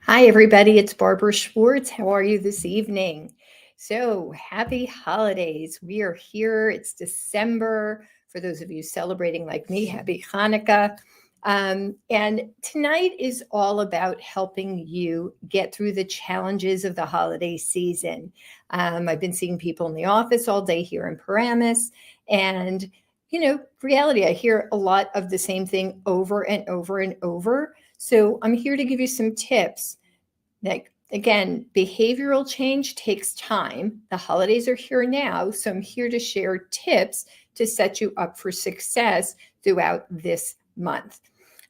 Hi, everybody. It's Barbara Schwartz. How are you this evening? So, happy holidays. We are here. It's December. For those of you celebrating like me, happy Hanukkah. And tonight is all about helping you get through the challenges of the holiday season. I've been seeing people in the office all day here in Paramus. And, reality, I hear a lot of the same thing over and over and over. So I'm here to give you some tips. Like, again, behavioral change takes time. The holidays are here now, so I'm here to share tips to set you up for success throughout this month.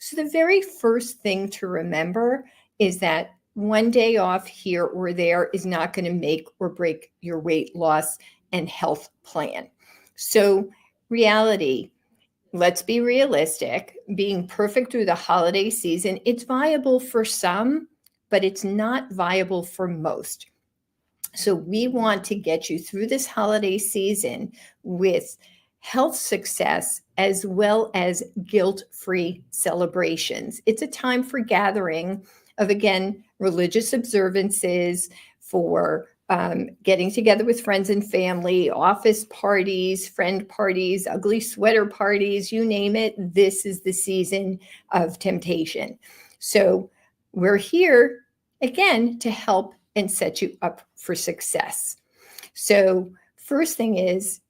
So the very first thing to remember is that one day off here or there is not going to make or break your weight loss and health plan. So reality, let's be realistic. Being perfect through the holiday season, it's viable for some, but it's not viable for most. So we want to get you through this holiday season with health success as well as guilt-free celebrations. It's a time for gathering of, again, religious observances, for getting together with friends and family, office parties, friend parties, ugly sweater parties, you name it. This is the season of temptation. So we're here again to help and set you up for success. So first thing is,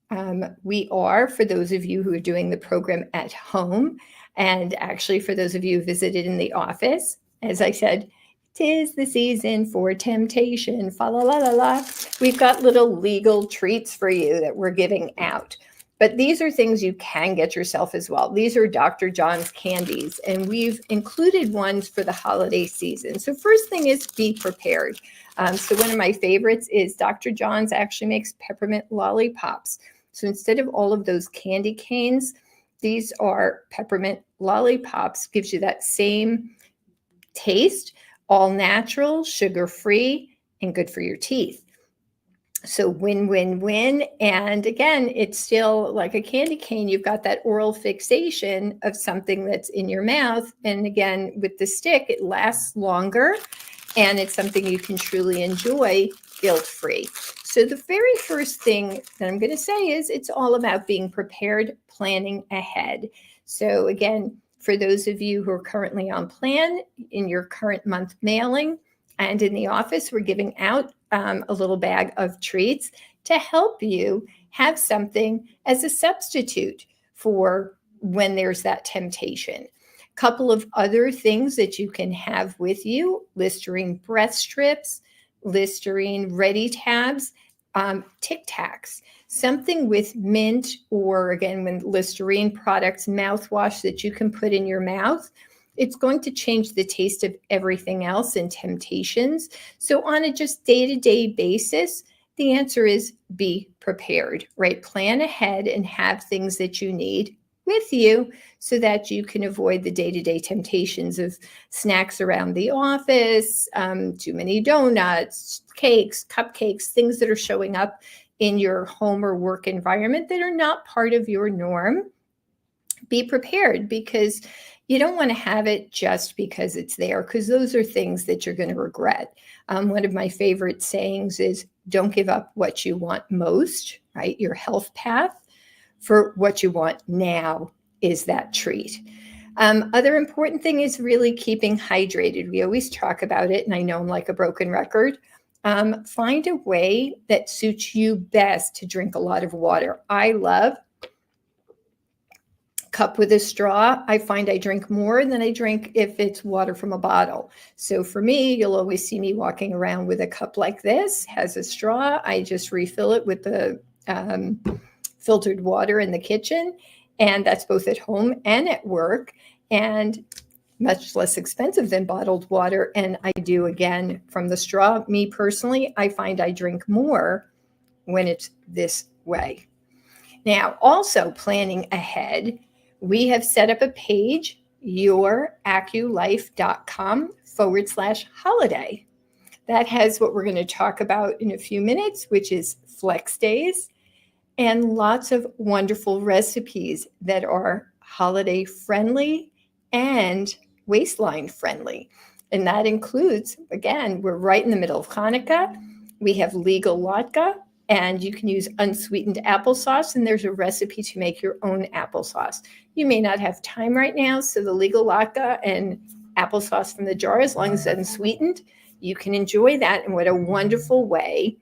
we are, for those of you who are doing the program at home, and actually for those of you who visited in the office, as I said, 'tis the season for temptation, fa la la la la. We've got little legal treats for you that we're giving out. But these are things you can get yourself as well. These are Dr. John's candies, and we've included ones for the holiday season. So first thing is be prepared. So one of my favorites is Dr. John's actually makes peppermint lollipops. So instead of all of those candy canes, these are peppermint lollipops. Gives you that same taste, all natural, sugar-free, and good for your teeth. So win, win, win. And again, it's still like a candy cane. You've got that oral fixation of something that's in your mouth. And again, with the stick, it lasts longer and it's something you can truly enjoy guilt-free. So the very first thing that I'm going to say is it's all about being prepared, planning ahead. So again, for those of you who are currently on plan in your current month mailing and in the office, we're giving out a little bag of treats to help you have something as a substitute for when there's that temptation. Couple of other things that you can have with you: Listerine breath strips, Listerine ready tabs, Tic Tacs, something with mint, or again, when Listerine products, mouthwash that you can put in your mouth. It's going to change the taste of everything else in temptations. So on a just day-to-day basis, the answer is be prepared, right? Plan ahead and have things that you need with you so that you can avoid the day-to-day temptations of snacks around the office, too many donuts, cakes, cupcakes, things that are showing up in your home or work environment that are not part of your norm. Be prepared, because you don't want to have it just because it's there, because those are things that you're going to regret. One of my favorite sayings is, don't give up what you want most, right? Your health path for what you want now is that treat. Other important thing is really keeping hydrated. We always talk about it, and I know I'm like a broken record. Find a way that suits you best to drink a lot of water. I love cup with a straw. I find I drink more than I drink if it's water from a bottle. So for me, you'll always see me walking around with a cup like this, has a straw. I just refill it with the filtered water in the kitchen. And that's both at home and at work, and much less expensive than bottled water. And I do, again, from the straw. Me personally, I find I drink more when it's this way. Now, also planning ahead, we have set up a page, youraculife.com/holiday. That has what we're going to talk about in a few minutes, which is flex days, and lots of wonderful recipes that are holiday friendly and waistline friendly. And that includes, again, we're right in the middle of Hanukkah. We have legal latke, and you can use unsweetened applesauce, and there's a recipe to make your own applesauce. You may not have time right now, so the legal latke and applesauce from the jar, as long as it's unsweetened, you can enjoy that. And what a wonderful way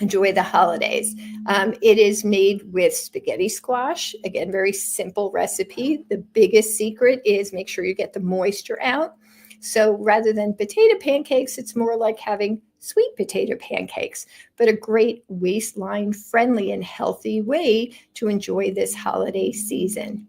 enjoy the holidays. It is made with spaghetti squash. Again, very simple recipe. The biggest secret is make sure you get the moisture out. So rather than potato pancakes, it's more like having sweet potato pancakes, but a great waistline friendly and healthy way to enjoy this holiday season.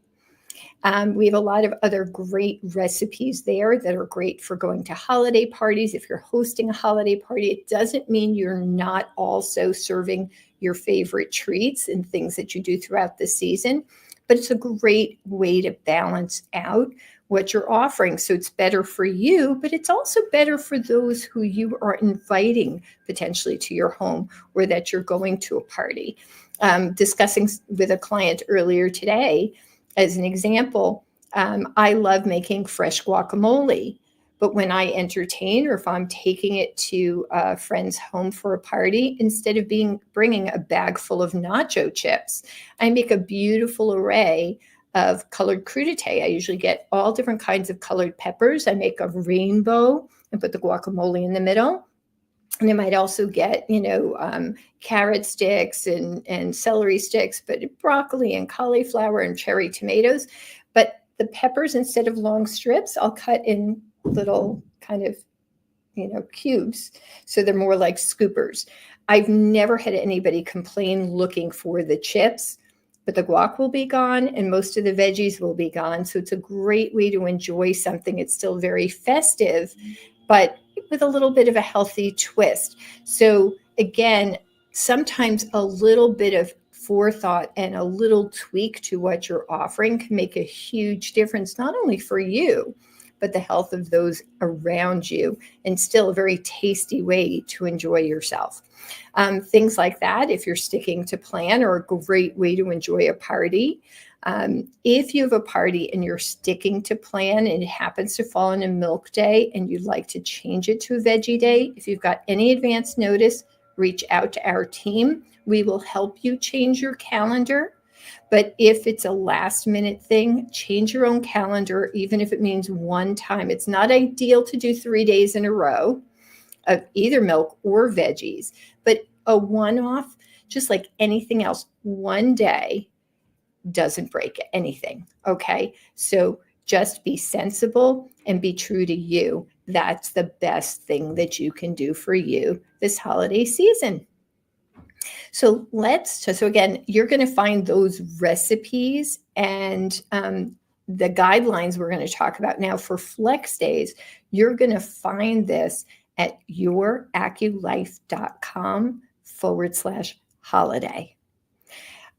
We have a lot of other great recipes there that are great for going to holiday parties. If you're hosting a holiday party, it doesn't mean you're not also serving your favorite treats and things that you do throughout the season, but it's a great way to balance out what you're offering. So it's better for you, but it's also better for those who you are inviting potentially to your home or that you're going to a party. Discussing with a client earlier today, as an example, I love making fresh guacamole, but when I entertain or if I'm taking it to a friend's home for a party, instead of bringing a bag full of nacho chips, I make a beautiful array of colored crudité. I usually get all different kinds of colored peppers. I make a rainbow and put the guacamole in the middle. And I might also get, carrot sticks and celery sticks, but broccoli and cauliflower and cherry tomatoes. But the peppers, instead of long strips, I'll cut in little kind of, cubes. So they're more like scoopers. I've never had anybody complain looking for the chips, but the guac will be gone and most of the veggies will be gone. So it's a great way to enjoy something. It's still very festive, but with a little bit of a healthy twist. So again, sometimes a little bit of forethought and a little tweak to what you're offering can make a huge difference, not only for you, but the health of those around you, and still a very tasty way to enjoy yourself. Things like that, if you're sticking to plan, are a great way to enjoy a party. If you have a party and you're sticking to plan and it happens to fall on a milk day and you'd like to change it to a veggie day, if you've got any advance notice, reach out to our team. We will help you change your calendar. But if it's a last minute thing, change your own calendar, even if it means one time. It's not ideal to do 3 days in a row of either milk or veggies, but a one-off, just like anything else, one day doesn't break anything. Okay. So just be sensible and be true to you. That's the best thing that you can do for you this holiday season. So again, you're going to find those recipes and the guidelines we're going to talk about now for flex days. You're going to find this at youracculife.com/holiday.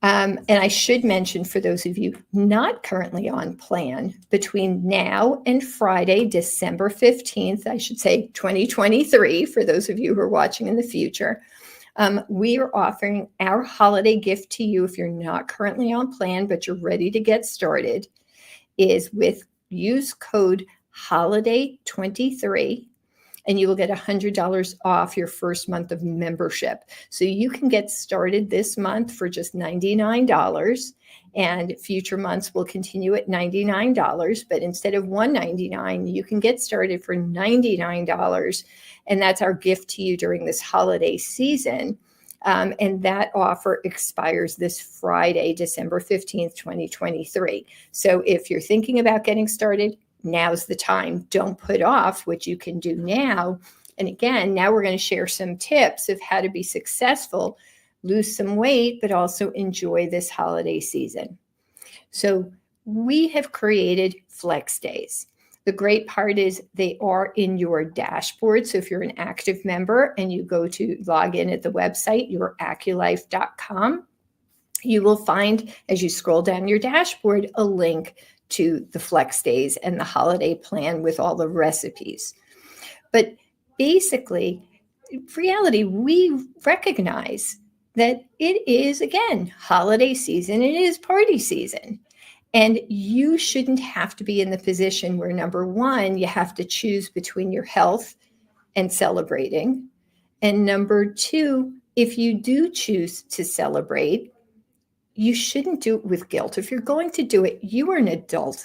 And I should mention, for those of you not currently on plan, between now and Friday, December 15th, I should say 2023, for those of you who are watching in the future, we are offering our holiday gift to you if you're not currently on plan, but you're ready to get started, is use code HOLIDAY23. And you will get $100 off your first month of membership. So you can get started this month for just $99, and future months will continue at $99. But instead of $199, you can get started for $99. And that's our gift to you during this holiday season. And that offer expires this Friday, December 15th, 2023. So if you're thinking about getting started, now's the time. Don't put off what you can do now. And again, now we're going to share some tips of how to be successful, lose some weight, but also enjoy this holiday season. So we have created flex days. The great part is they are in your dashboard. So if you're an active member and you go to log in at the website, youracculife.com, you will find, as you scroll down your dashboard, a link to the flex days and the holiday plan with all the recipes. But basically, in reality, we recognize that it is, again, holiday season. It is party season. And you shouldn't have to be in the position where, number one, you have to choose between your health and celebrating. And number two, if you do choose to celebrate, you shouldn't do it with guilt. If you're going to do it, you are an adult.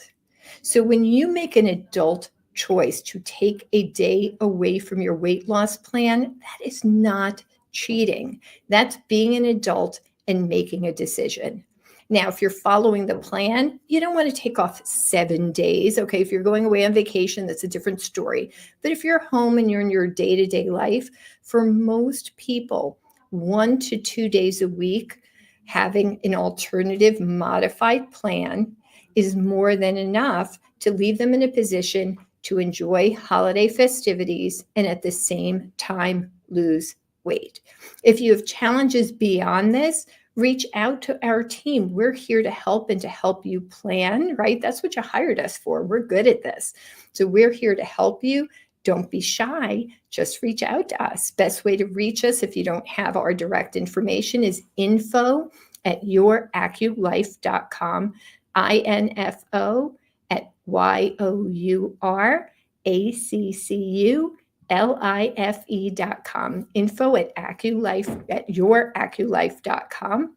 So when you make an adult choice to take a day away from your weight loss plan, that is not cheating. That's being an adult and making a decision. Now, if you're following the plan, you don't want to take off 7 days. Okay, if you're going away on vacation, that's a different story. But if you're home and you're in your day-to-day life, for most people, 1 to 2 days a week, having an alternative modified plan is more than enough to leave them in a position to enjoy holiday festivities and at the same time lose weight. If you have challenges beyond this, reach out to our team. We're here to help and to help you plan, right? That's what you hired us for. We're good at this. So we're here to help you. Don't be shy. Just reach out to us. Best way to reach us if you don't have our direct information is info@youraculife.com, info@youraculife.com, info@youraculife.com.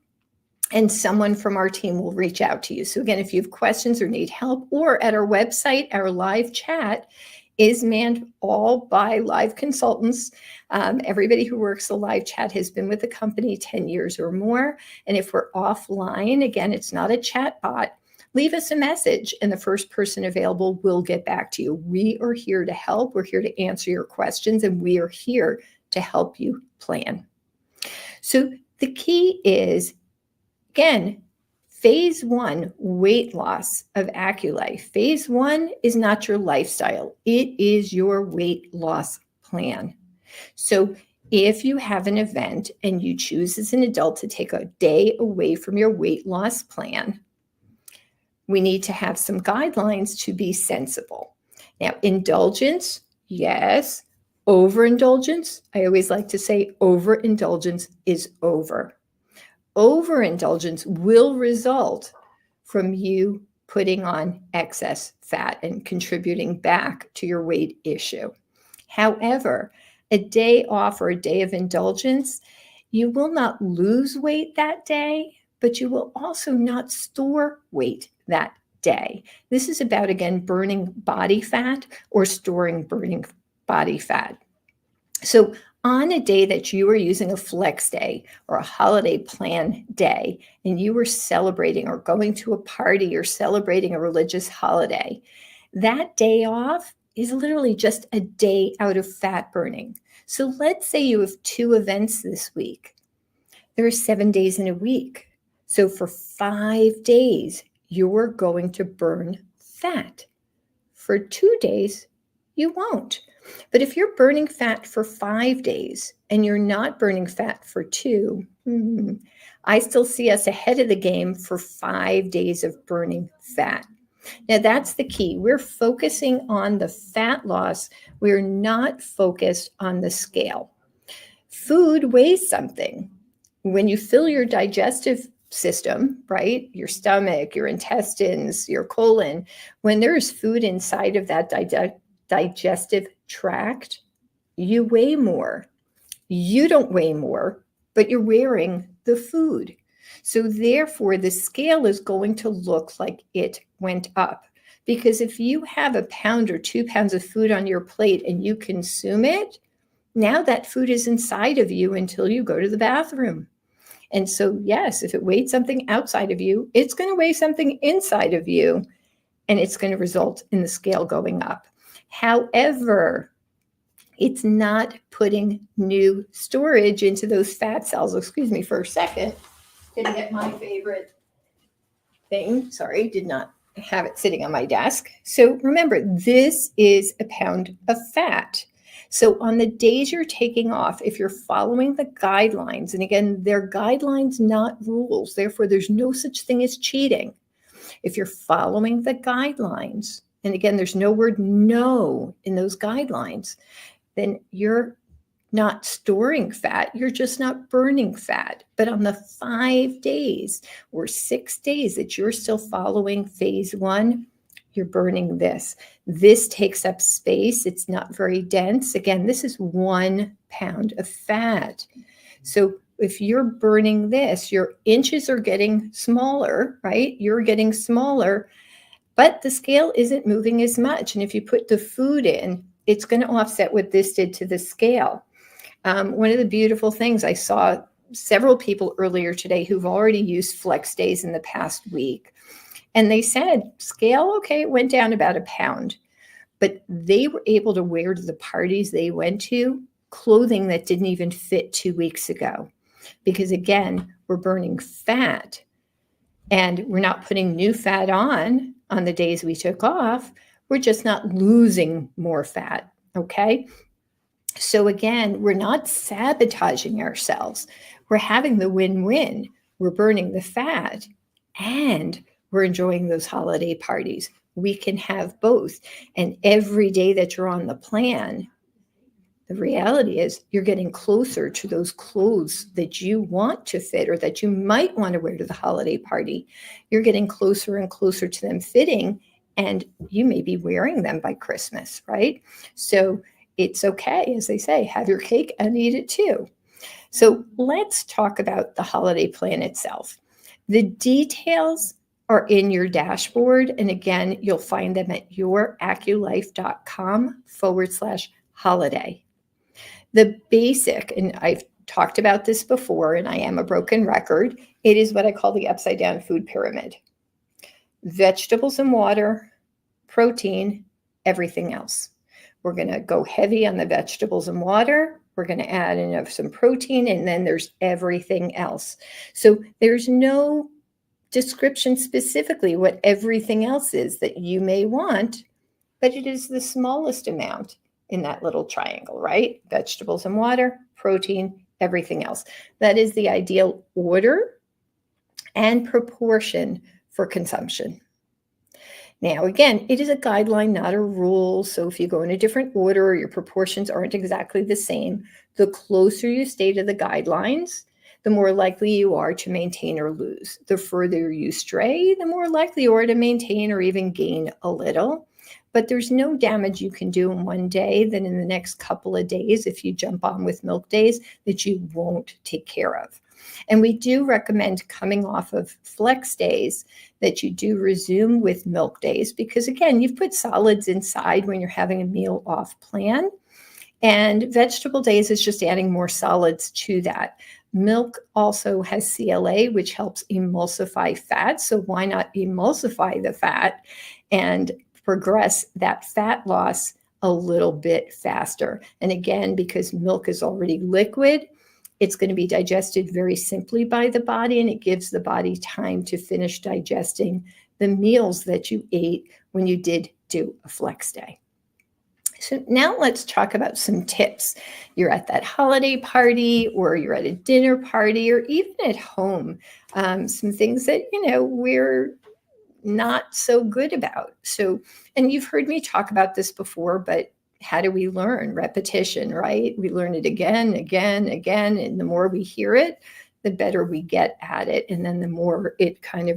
And someone from our team will reach out to you. So again, if you have questions or need help, or at our website, our live chat is manned all by live consultants. Everybody who works the live chat has been with the company 10 years or more. And if we're offline, again, it's not a chat bot, leave us a message and the first person available will get back to you. We are here to help. We're here to answer your questions, and we are here to help you plan. So the key is, again, phase 1, weight loss of AccuLife. Phase 1 is not your lifestyle. It is your weight loss plan. So if you have an event and you choose as an adult to take a day away from your weight loss plan, we need to have some guidelines to be sensible. Now, indulgence, yes. Overindulgence, I always like to say overindulgence is over. Overindulgence will result from you putting on excess fat and contributing back to your weight issue. However, a day off or a day of indulgence, you will not lose weight that day, but you will also not store weight that day. This is about, again, burning body fat or storing burning body fat. So on a day that you are using a flex day or a holiday plan day, and you were celebrating or going to a party or celebrating a religious holiday, that day off is literally just a day out of fat burning. So let's say you have 2 events this week. There are 7 days in a week. So for 5 days, you're going to burn fat. For 2 days, you won't. But if you're burning fat for 5 days and you're not burning fat for 2, I still see us ahead of the game for 5 days of burning fat. Now, that's the key. We're focusing on the fat loss. We're not focused on the scale. Food weighs something. When you fill your digestive system, right, your stomach, your intestines, your colon, when there's food inside of that digestive tract, you weigh more. You don't weigh more, but you're wearing the food. So therefore, the scale is going to look like it went up. Because if you have 1 pound or 2 pounds of food on your plate and you consume it, now that food is inside of you until you go to the bathroom. And so, yes, if it weighed something outside of you, it's going to weigh something inside of you, and it's going to result in the scale going up. However, it's not putting new storage into those fat cells. Excuse me for a second. Didn't get my favorite thing. Sorry, did not have it sitting on my desk. So remember, this is 1 pound of fat. So on the days you're taking off, if you're following the guidelines, and again, they're guidelines, not rules, therefore there's no such thing as cheating. If you're following the guidelines, and again, there's no word no in those guidelines, then you're not storing fat, you're just not burning fat. But on the 5 days or 6 days that you're still following phase one, you're burning this. This takes up space. It's not very dense. Again, this is 1 pound of fat. So if you're burning this, your inches are getting smaller, right? You're getting smaller, but the scale isn't moving as much. And if you put the food in, it's going to offset what this did to the scale. One of the beautiful things, I saw several people earlier today who've already used Flex Days in the past week. And they said, scale, okay, it went down about 1 pound. But they were able to wear to the parties they went to clothing that didn't even fit 2 weeks ago. Because again, we're burning fat and we're not putting new fat on the days we took off. We're just not losing more fat, okay? So again, we're not sabotaging ourselves. We're having the win-win. We're burning the fat and we're enjoying those holiday parties. We can have both. And every day that you're on the plan, the reality is you're getting closer to those clothes that you want to fit or that you might want to wear to the holiday party. You're getting closer and closer to them fitting, and you may be wearing them by Christmas, right? So it's okay, as they say, have your cake and eat it too. So let's talk about the holiday plan itself. The details are in your dashboard. And again, you'll find them at youraculife.com/holiday. The basic, and I've talked about this before, and I am a broken record, it is what I call the upside down food pyramid. Vegetables and water, protein, everything else. We're going to go heavy on the vegetables and water. We're going to add in some protein, and then there's everything else. So there's no description specifically what everything else is that you may want, but it is the smallest amount in that little triangle, right? Vegetables and water, protein, everything else. That is the ideal order and proportion for consumption. Now, again, it is a guideline, not a rule. So if you go in a different order or your proportions aren't exactly the same, the closer you stay to the guidelines, the more likely you are to maintain or lose. The further you stray, the more likely you are to maintain or even gain a little. But there's no damage you can do in one day that in the next couple of days, if you jump on with milk days, that you won't take care of. And we do recommend coming off of Flex Days that you do resume with milk days because, again, you've put solids inside when you're having a meal off plan. And vegetable days is just adding more solids to that. Milk also has CLA, which helps emulsify fat. So why not emulsify the fat and progress that fat loss a little bit faster? And again, because milk is already liquid, it's going to be digested very simply by the body, and it gives the body time to finish digesting the meals that you ate when you did do a Flex Day. So now let's talk about some tips. You're at that holiday party or you're at a dinner party or even at home. Some things that, we're not so good about. So, and you've heard me talk about this before, but how do we learn? Repetition, right? We learn it again. And the more we hear it, the better we get at it. And then the more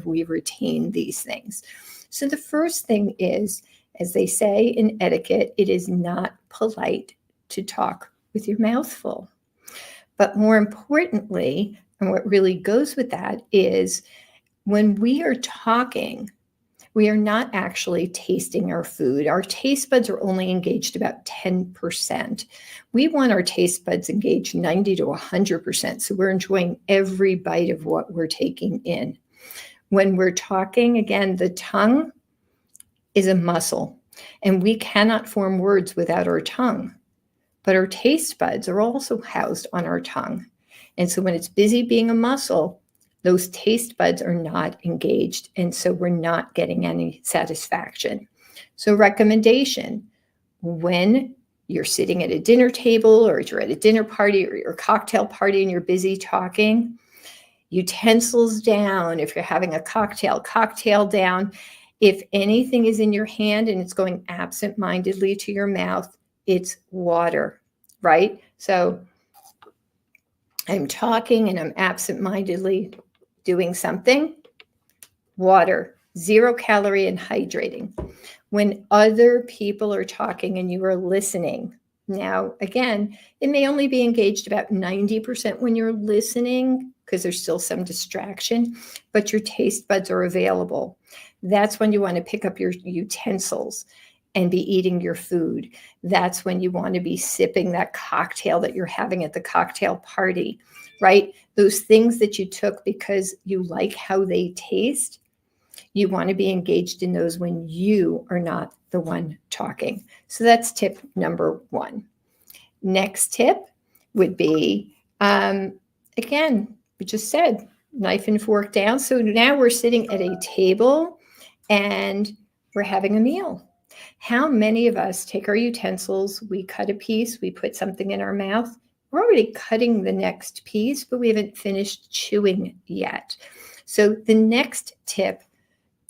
we retain these things. So the first thing is, as they say in etiquette, it is not polite to talk with your mouth full. But more importantly, and what really goes with that is when we are talking, we are not actually tasting our food. Our taste buds are only engaged about 10%. We want our taste buds engaged 90 to 100%. So we're enjoying every bite of what we're taking in. When we're talking, again, the tongue is a muscle, and we cannot form words without our tongue. But our taste buds are also housed on our tongue. And so when it's busy being a muscle, those taste buds are not engaged, and so we're not getting any satisfaction. So recommendation, when you're sitting at a dinner table or you're at a dinner party or your cocktail party and you're busy talking, utensils down. If you're having a cocktail down. If anything is in your hand and it's going absent-mindedly to your mouth, it's water. right? So I'm talking and I'm absent-mindedly doing something. Water, 0 calorie and hydrating. When other people are talking and you are listening, now, again, it may only be engaged about 90% when you're listening because there's still some distraction, but your taste buds are available. That's when you want to pick up your utensils and be eating your food. That's when you want to be sipping that cocktail that you're having at the cocktail party, right? Those things that you took because you like how they taste, you want to be engaged in those when you are not the one talking. So that's tip number 1. Next tip would be, again, we just said knife and fork down. So now we're sitting at a table and we're having a meal. How many of us take our utensils, we cut a piece, we put something in our mouth, we're already cutting the next piece, but we haven't finished chewing yet. So the next tip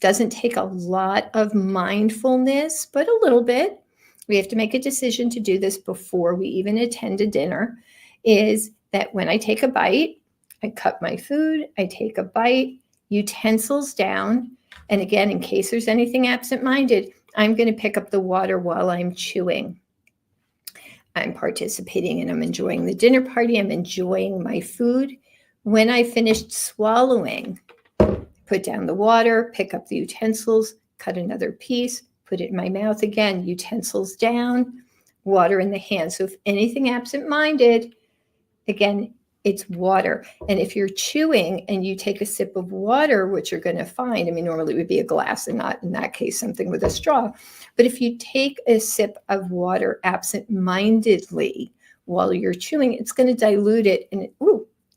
doesn't take a lot of mindfulness, but a little bit. We have to make a decision to do this before we even attend a dinner, is that when I take a bite, I cut my food, I take a bite, utensils down. And again, in case there's anything absent-minded, I'm going to pick up the water while I'm chewing. I'm participating and I'm enjoying the dinner party. I'm enjoying my food. When I finished swallowing, put down the water, pick up the utensils, cut another piece, put it in my mouth again, utensils down, water in the hand. So if anything absent-minded, again, it's water. And if you're chewing and you take a sip of water, which you're going to find, I mean, normally it would be a glass and not, in that case, something with a straw. But if you take a sip of water absent-mindedly while you're chewing, it's going to dilute it and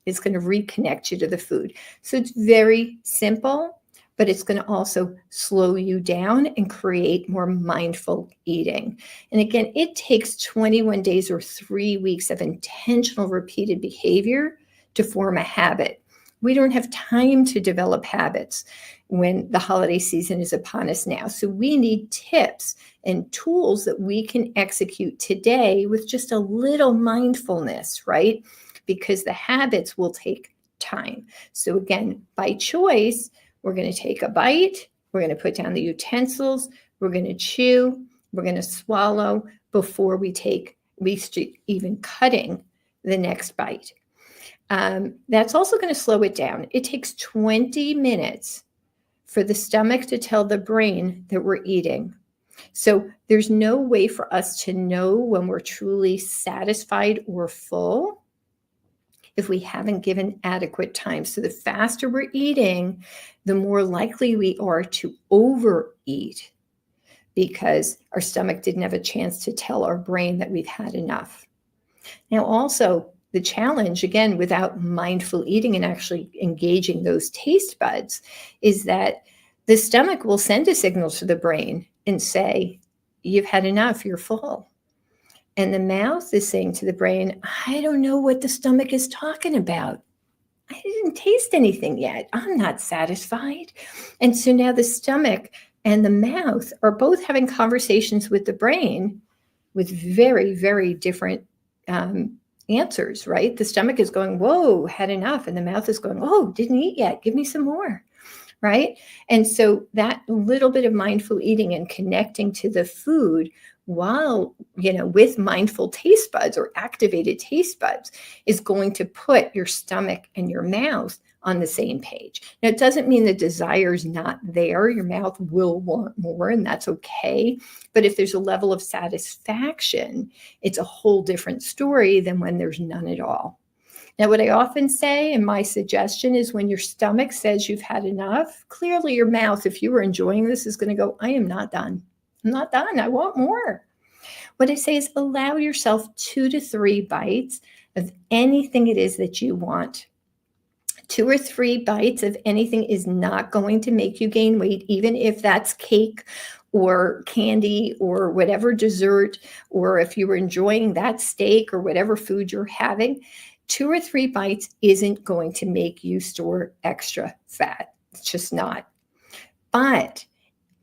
it's going to reconnect you to the food. So it's very simple, but it's going to also slow you down and create more mindful eating. And again, it takes 21 days or 3 weeks of intentional repeated behavior to form a habit. We don't have time to develop habits when the holiday season is upon us now. So we need tips and tools that we can execute today with just a little mindfulness, right? Because the habits will take time. So again, by choice, we're going to take a bite, we're going to put down the utensils, we're going to chew, we're going to swallow before we start even cutting the next bite. That's also going to slow it down. It takes 20 minutes for the stomach to tell the brain that we're eating. So there's no way for us to know when we're truly satisfied or full if we haven't given adequate time. So the faster we're eating, the more likely we are to overeat because our stomach didn't have a chance to tell our brain that we've had enough. Now, also, the challenge, again, without mindful eating and actually engaging those taste buds, is that the stomach will send a signal to the brain and say, you've had enough, you're full. And the mouth is saying to the brain, I don't know what the stomach is talking about. I didn't taste anything yet. I'm not satisfied. And so now the stomach and the mouth are both having conversations with the brain with very, very different answers, right? The stomach is going, whoa, had enough. And the mouth is going, oh, didn't eat yet. Give me some more, right? And so that little bit of mindful eating and connecting to the food while, with mindful taste buds or activated taste buds is going to put your stomach and your mouth on the same page. Now, it doesn't mean the desire is not there. Your mouth will want more, and that's okay. But if there's a level of satisfaction, it's a whole different story than when there's none at all. Now, what I often say, and my suggestion is when your stomach says you've had enough, clearly your mouth, if you were enjoying this, is going to go, I am not done. I'm not done. I want more. What I say is allow yourself 2 to 3 bites of anything it is that you want. 2 or 3 bites of anything is not going to make you gain weight, even if that's cake or candy or whatever dessert, or if you were enjoying that steak or whatever food you're having. 2 or 3 bites isn't going to make you store extra fat. It's just not. But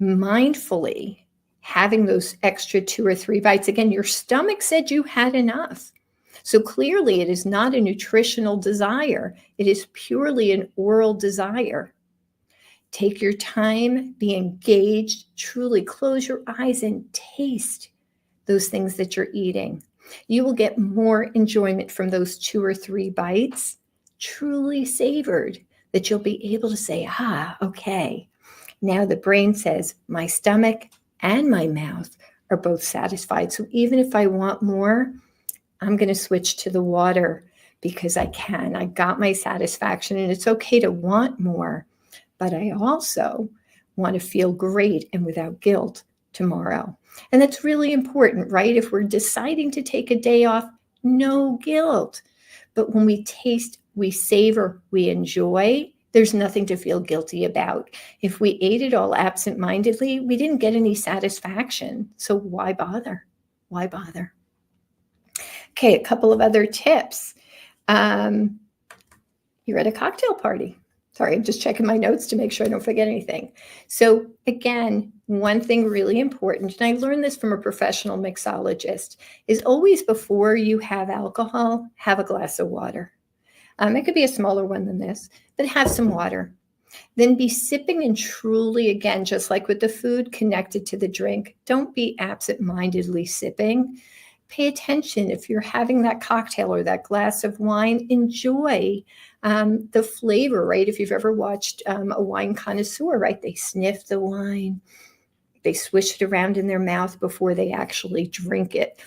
mindfully having those extra 2 or 3 bites, again, your stomach said you had enough. So clearly, it is not a nutritional desire. It is purely an oral desire. Take your time, be engaged, truly close your eyes and taste those things that you're eating. You will get more enjoyment from those 2 or 3 bites, truly savored, that you'll be able to say, okay. Now the brain says, my stomach and my mouth are both satisfied. So even if I want more, I'm going to switch to the water because I can. I got my satisfaction, and it's okay to want more, but I also want to feel great and without guilt tomorrow. And that's really important, right? If we're deciding to take a day off, no guilt. But when we taste, we savor, we enjoy, there's nothing to feel guilty about. If we ate it all absent-mindedly, we didn't get any satisfaction. So why bother? Why bother? Okay, a couple of other tips. You're at a cocktail party. Sorry, I'm just checking my notes to make sure I don't forget anything. So again, one thing really important, and I learned this from a professional mixologist, is always before you have alcohol, have a glass of water. It could be a smaller one than this, but have some water. Then be sipping and truly, again, just like with the food, connected to the drink. Don't be absent-mindedly sipping. Pay attention. If you're having that cocktail or that glass of wine, enjoy the flavor, right? If you've ever watched a wine connoisseur, right? They sniff the wine, they swish it around in their mouth before they actually drink it.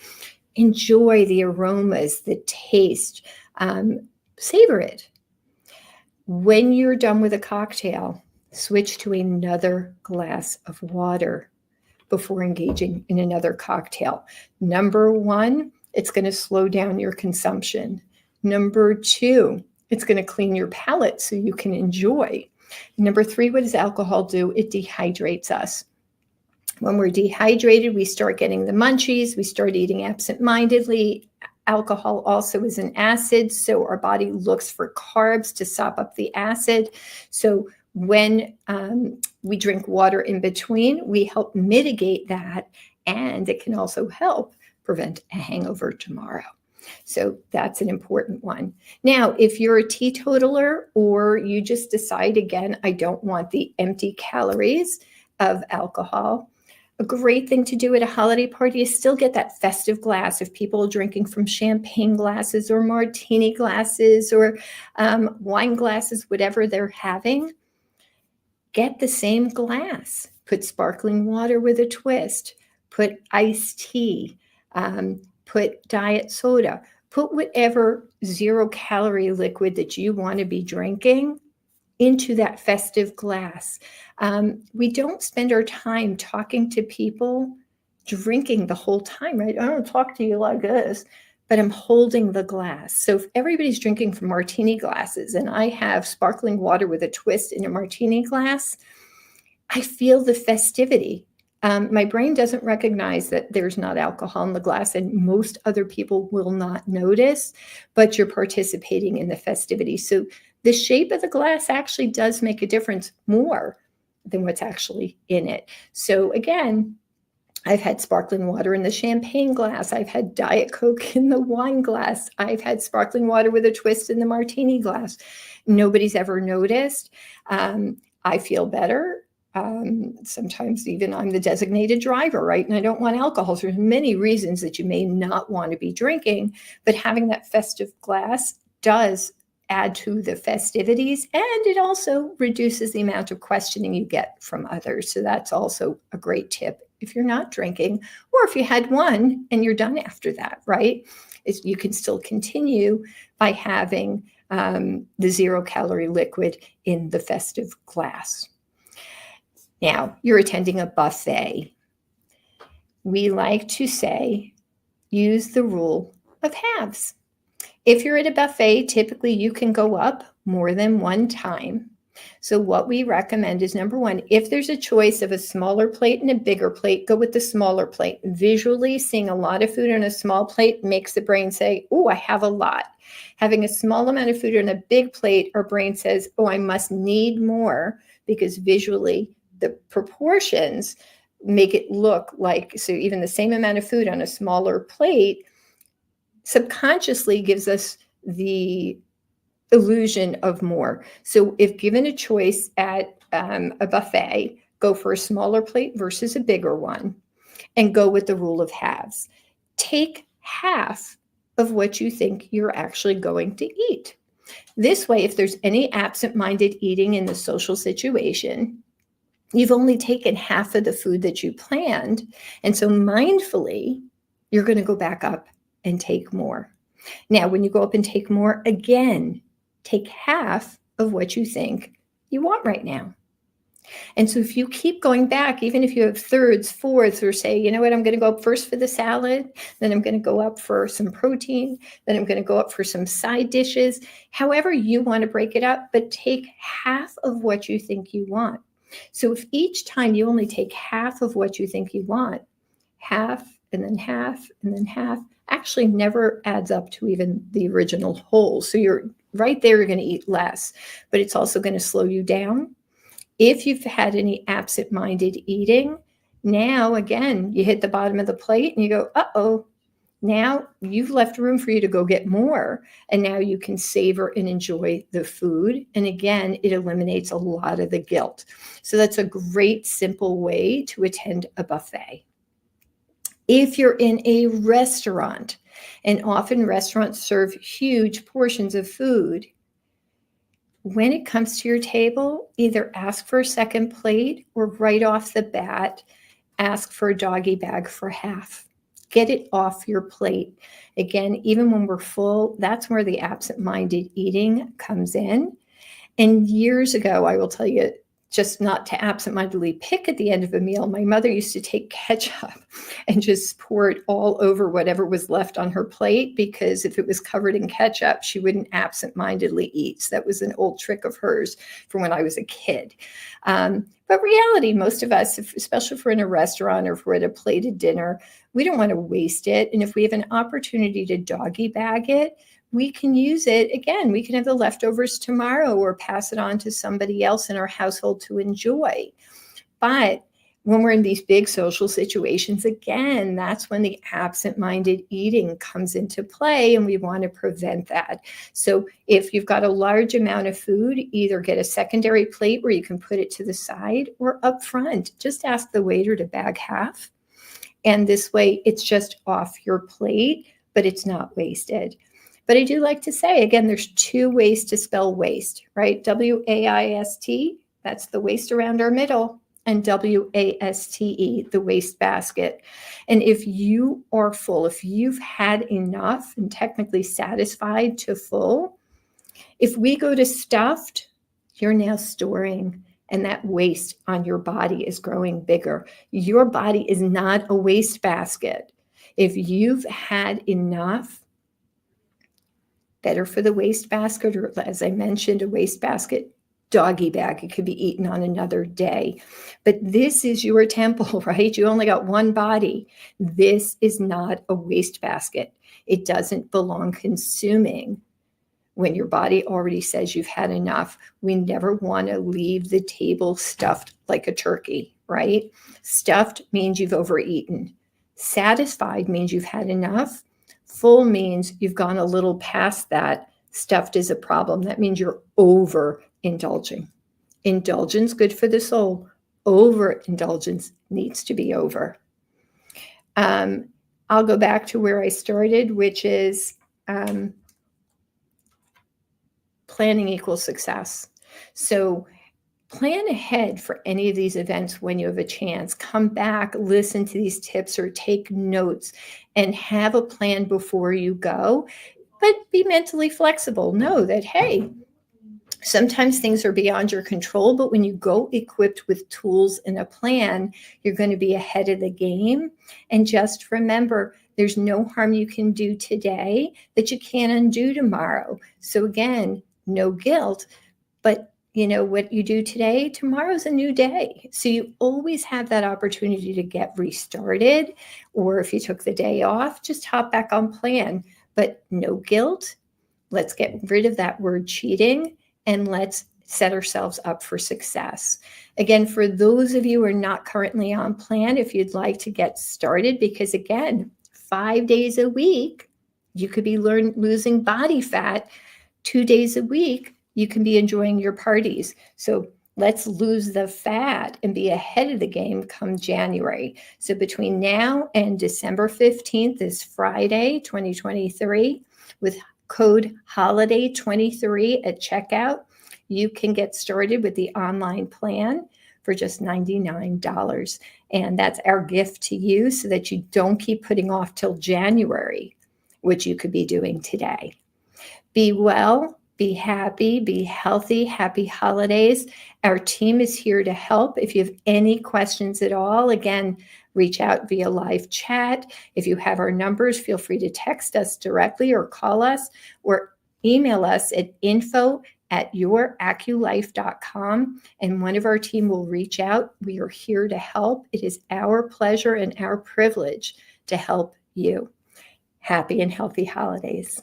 Enjoy the aromas, the taste, savor it. When you're done with a cocktail, switch to another glass of water before engaging in another cocktail. Number 1, it's going to slow down your consumption. Number 2, it's going to clean your palate so you can enjoy. Number 3, what does alcohol do? It dehydrates us. When we're dehydrated, we start getting the munchies, we start eating absent-mindedly. Alcohol also is an acid, so our body looks for carbs to sop up the acid. So when we drink water in between, we help mitigate that, and it can also help prevent a hangover tomorrow. So that's an important one. Now, if you're a teetotaler or you just decide, again, I don't want the empty calories of alcohol, a great thing to do at a holiday party is still get that festive glass. If people are drinking from champagne glasses or martini glasses or wine glasses, whatever they're having, get the same glass. Put sparkling water with a twist. Put iced tea. Put diet soda. Put whatever zero-calorie liquid that you want to be drinking into that festive glass. We don't spend our time talking to people drinking the whole time, right? I don't talk to you like this, but I'm holding the glass. So if everybody's drinking from martini glasses and I have sparkling water with a twist in a martini glass, I feel the festivity. My brain doesn't recognize that there's not alcohol in the glass, and most other people will not notice, but you're participating in the festivity. So the shape of the glass actually does make a difference more than what's actually in it. So again, I've had sparkling water in the champagne glass. I've had Diet Coke in the wine glass. I've had sparkling water with a twist in the martini glass. Nobody's ever noticed. I feel better. Sometimes even I'm the designated driver, right? And I don't want alcohol. There's many reasons that you may not want to be drinking, but having that festive glass does add to the festivities, and it also reduces the amount of questioning you get from others. So that's also a great tip if you're not drinking, or if you had one and you're done after that, right? You can still continue by having the zero-calorie liquid in the festive glass. Now, you're attending a buffet. We like to say, use the rule of halves. If you're at a buffet, typically you can go up more than one time. So what we recommend is, number 1, if there's a choice of a smaller plate and a bigger plate, go with the smaller plate. Visually, seeing a lot of food on a small plate makes the brain say, oh, I have a lot. Having a small amount of food on a big plate, our brain says, oh, I must need more, because visually the proportions make it look like, so even the same amount of food on a smaller plate subconsciously gives us the illusion of more. So if given a choice at a buffet, go for a smaller plate versus a bigger one, and go with the rule of halves. Take half of what you think you're actually going to eat. This way, if there's any absent-minded eating in the social situation, you've only taken half of the food that you planned. And so mindfully, you're going to go back up and take more. Now, when you go up and take more, again, take half of what you think you want right now. And so if you keep going back, even if you have thirds, fourths, or say, you know what, I'm going to go up first for the salad, then I'm going to go up for some protein, then I'm going to go up for some side dishes, however you want to break it up, but take half of what you think you want. So if each time you only take half of what you think you want, half and then half and then half, actually never adds up to even the original whole. So you're right there, you're going to eat less, but it's also going to slow you down. If you've had any absent-minded eating, now again, you hit the bottom of the plate and you go, uh-oh, now you've left room for you to go get more. And now you can savor and enjoy the food. And again, it eliminates a lot of the guilt. So that's a great, simple way to attend a buffet. If you're in a restaurant, and often restaurants serve huge portions of food, when it comes to your table, either ask for a second plate or right off the bat, ask for a doggy bag for half. Get it off your plate. Again, even when we're full, that's where the absent-minded eating comes in. And years ago, I will tell you, just not to absent-mindedly pick at the end of a meal, my mother used to take ketchup and just pour it all over whatever was left on her plate, because if it was covered in ketchup, she wouldn't absent-mindedly eat. So that was an old trick of hers from when I was a kid. But reality, most of us, especially if we're in a restaurant or if we're at a plated dinner, we don't want to waste it. And if we have an opportunity to doggy bag it, we can use it. Again, we can have the leftovers tomorrow or pass it on to somebody else in our household to enjoy. But when we're in these big social situations, again, that's when the absent-minded eating comes into play, and we want to prevent that. So if you've got a large amount of food, either get a secondary plate where you can put it to the side, or up front, just ask the waiter to bag half. And this way, it's just off your plate, but it's not wasted. But I do like to say, again, there's two ways to spell waste, right? W-A-I-S-T, that's the waste around our middle, and W-A-S-T-E, the waste basket. And if you are full, if you've had enough and technically satisfied to full, if we go to stuffed, you're now storing, and that waste on your body is growing bigger. Your body is not a waste basket. If you've had enough, better for the waste basket, or as I mentioned, a waste basket doggy bag. It could be eaten on another day. But this is your temple, right? You only got one body. This is not a waste basket. It doesn't belong consuming when your body already says you've had enough. We never want to leave the table stuffed like a turkey, right? Stuffed means you've overeaten. Satisfied means you've had enough. Full means you've gone a little past that. Stuffed is a problem. That means you're overindulging. Indulgence, good for the soul. Overindulgence needs to be over. I'll go back to where I started, which is planning equals success. So plan ahead for any of these events when you have a chance. Come back, listen to these tips, or take notes and have a plan before you go. But be mentally flexible. Know that, hey, sometimes things are beyond your control, but when you go equipped with tools and a plan, you're going to be ahead of the game. And just remember, there's no harm you can do today that you can't undo tomorrow. So again, no guilt, but you know what you do today, tomorrow's a new day. So you always have that opportunity to get restarted, or if you took the day off, just hop back on plan. But no guilt. Let's get rid of that word cheating, and let's set ourselves up for success. Again, for those of you who are not currently on plan, if you'd like to get started, because again, 5 days a week, You could be losing body fat 2 days a week. You can be enjoying your parties. So let's lose the fat and be ahead of the game come January. So between now and December 15th is Friday, 2023, with code HOLIDAY23 at checkout, you can get started with the online plan for just $99. And that's our gift to you so that you don't keep putting off till January, which you could be doing today. Be well, be happy, be healthy. Happy holidays. Our team is here to help. If you have any questions at all, again, reach out via live chat. If you have our numbers, feel free to text us directly or call us or email us at info@youraculife.com, and one of our team will reach out. We are here to help. It is our pleasure and our privilege to help you. Happy and healthy holidays.